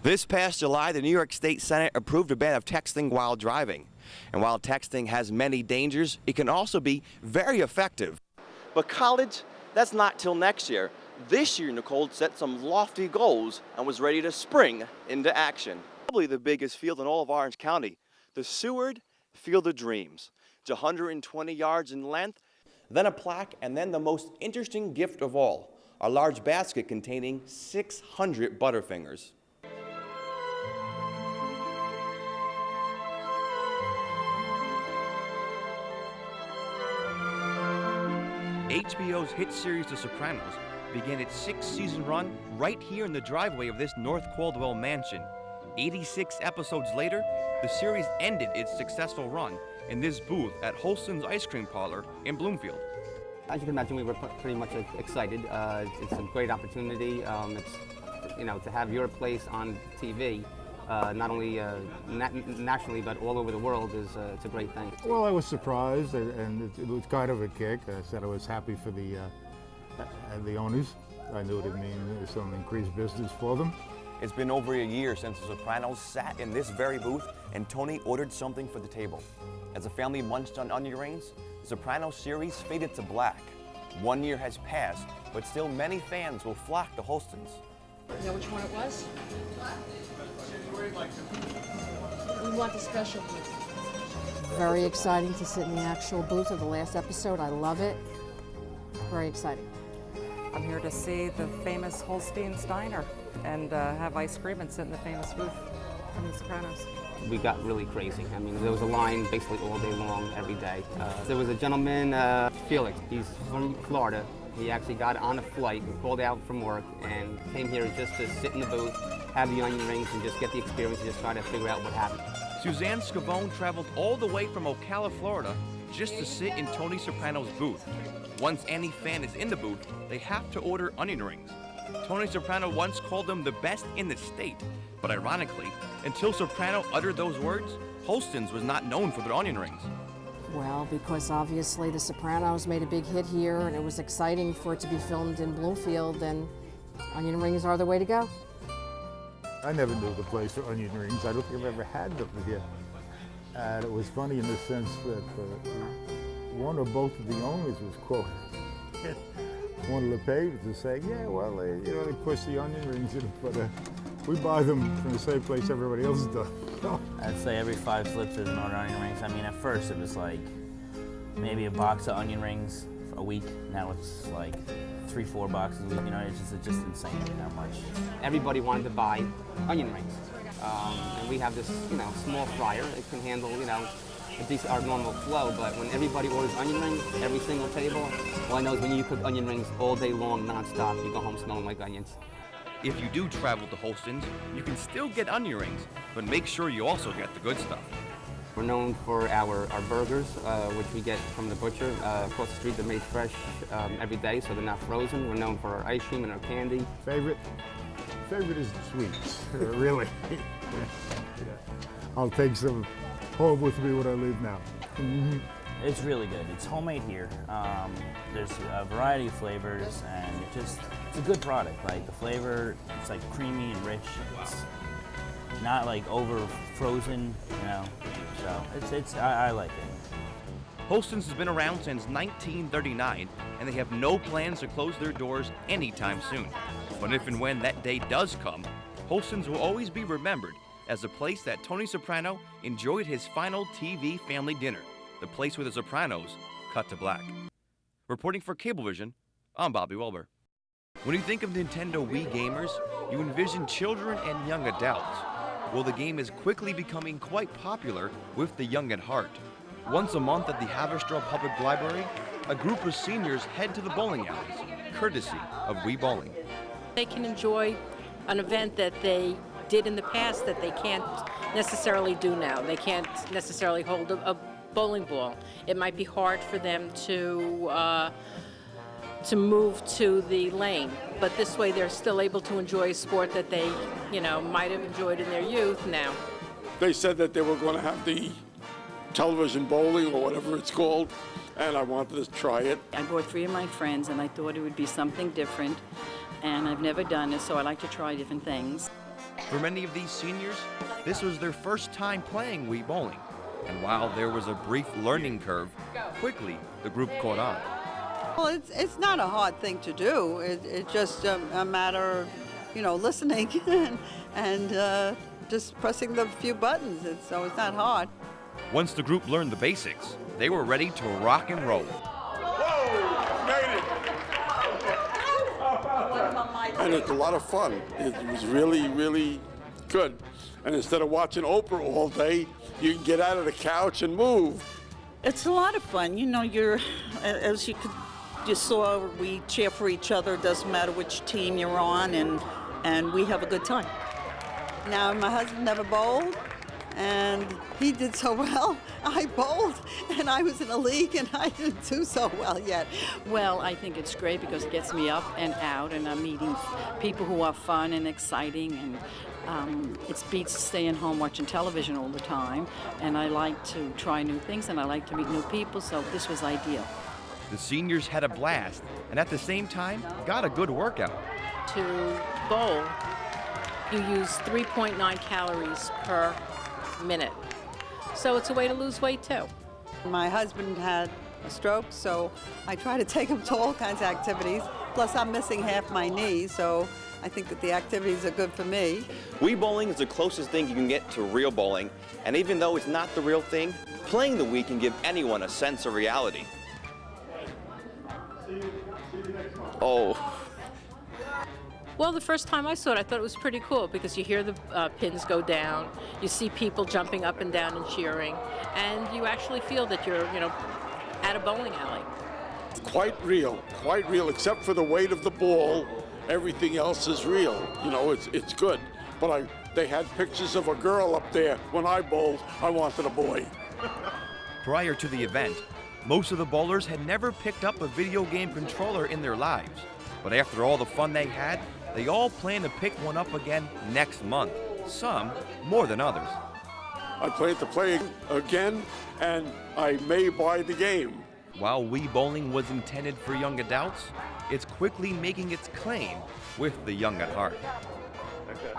This past July, the New York State Senate approved a ban of texting while driving. And while texting has many dangers, it can also be very effective. But college, that's not till next year. This year, Nicole set some lofty goals and was ready to spring into action. Probably the biggest field in all of Orange County, the Seward Field of Dreams. It's 120 yards in length, then a plaque, and then the most interesting gift of all, a large basket containing 600 Butterfingers. HBO's hit series The Sopranos began its 6-season run right here in the driveway of this North Caldwell mansion. 86 episodes later, the series ended its successful run in this booth at Holston's Ice Cream Parlor in Bloomfield. As you can imagine, we were pretty much excited. It's a great opportunity. To have your place on TV, not only nationally but all over the world, it's a great thing. Well, I was surprised, and it was kind of a kick. I said I was happy for the owners. I knew it would mean some increased business for them. It's been over a year since The Sopranos sat in this very booth and Tony ordered something for the table. As the family munched on onion rings, The Sopranos series faded to black. 1 year has passed, but still many fans will flock to Holston's. You know which one it was? We want the special booth. Very exciting to sit in the actual booth of the last episode. I love it. Very exciting. I'm here to see the famous Holstein's Diner and have ice cream and sit in the famous booth from The Sopranos. We got really crazy. I mean, there was a line basically all day long, every day. There was a gentleman, Felix, he's from Florida. He actually got on a flight and called out from work and came here just to sit in the booth, have the onion rings, and just get the experience and just try to figure out what happened. Suzanne Scavone traveled all the way from Ocala, Florida, just to sit in Tony Soprano's booth. Once any fan is in the booth, they have to order onion rings. Tony Soprano once called them the best in the state, but ironically, until Soprano uttered those words, Holston's was not known for their onion rings. Well, because obviously The Sopranos made a big hit here and it was exciting for it to be filmed in Bloomfield, and onion rings are the way to go. I never knew the place for onion rings. I don't think I've ever had them here. And it was funny in the sense that one or both of the owners was quoted in one of the papers to say, yeah, well, they push the onion rings in, but we buy them from the same place everybody else does. I'd say every 5 slips there's an order onion rings. I mean, at first it was like maybe a box of onion rings for a week. Now it's like 3-4 boxes a week. It's just insane how much. Everybody wanted to buy onion rings. And we have this, small fryer. It can handle, at least our normal flow, but when everybody orders onion rings, every single table, all I know is when you cook onion rings all day long, nonstop, you go home smelling like onions. If you do travel to Holston's, you can still get onion rings, but make sure you also get the good stuff. We're known for our burgers, which we get from the butcher across the street. They're made fresh every day, so they're not frozen. We're known for our ice cream and our candy. Favorite is the sweets, really. Yeah. I'll take some home with me when I leave now. Mm-hmm. It's really good. It's homemade here. There's a variety of flavors, and it's a good product. Like the flavor, it's like creamy and rich. It's not like over frozen, So I like it. Holston's has been around since 1939, and they have no plans to close their doors anytime soon. But if and when that day does come, Holston's will always be remembered as the place that Tony Soprano enjoyed his final TV family dinner. The place where The Sopranos cut to black. Reporting for Cablevision, I'm Bobby Welber. When you think of Nintendo Wii gamers, you envision children and young adults. Well, the game is quickly becoming quite popular with the young at heart. Once a month at the Haverstraw Public Library, a group of seniors head to the bowling alleys, courtesy of Wii Bowling. They can enjoy an event that they did in the past that they can't necessarily do now. They can't necessarily hold a bowling ball. It might be hard for them to move to the lane, but this way they're still able to enjoy a sport that they, might have enjoyed in their youth now. They said that they were going to have the television bowling or whatever it's called, and I wanted to try it. I brought 3 of my friends, and I thought it would be something different, and I've never done it, so I like to try different things. For many of these seniors, this was their first time playing Wii bowling. And while there was a brief learning curve, quickly the group caught on. Well, it's not a hard thing to do. It's just a matter of, listening and just pressing the few buttons. So it's not hard. Once the group learned the basics, they were ready to rock and roll. Whoa! Made it! And it's a lot of fun. It was really, really good. And instead of watching Oprah all day, you can get out of the couch and move. It's a lot of fun. As you saw, we cheer for each other. It doesn't matter which team you're on, and we have a good time. Now, my husband never bowled, and he did so well. I bowled, and I was in a league, and I didn't do so well yet. Well, I think it's great because it gets me up and out, and I'm meeting people who are fun and exciting, and it beats staying home watching television all the time. And I like to try new things, and I like to meet new people, so this was ideal. The seniors had a blast, and at the same time, got a good workout. To bowl, you use 3.9 calories per minute. So it's a way to lose weight too. My husband had a stroke, so I try to take him to all kinds of activities. Plus, I'm missing half my knee, so I think that the activities are good for me. Wii bowling is the closest thing you can get to real bowling, and even though it's not the real thing, playing the Wii can give anyone a sense of reality. Oh. Well, the first time I saw it, I thought it was pretty cool because you hear the pins go down, you see people jumping up and down and cheering, and you actually feel that you're, at a bowling alley. Quite real, except for the weight of the ball. Everything else is real. It's good. But they had pictures of a girl up there. When I bowled, I wanted a boy. Prior to the event, most of the bowlers had never picked up a video game controller in their lives. But after all the fun they had, they all plan to pick one up again next month, some more than others. I plan to play again, and I may buy the game. While Wii bowling was intended for young adults, it's quickly making its claim with the young at heart. Okay.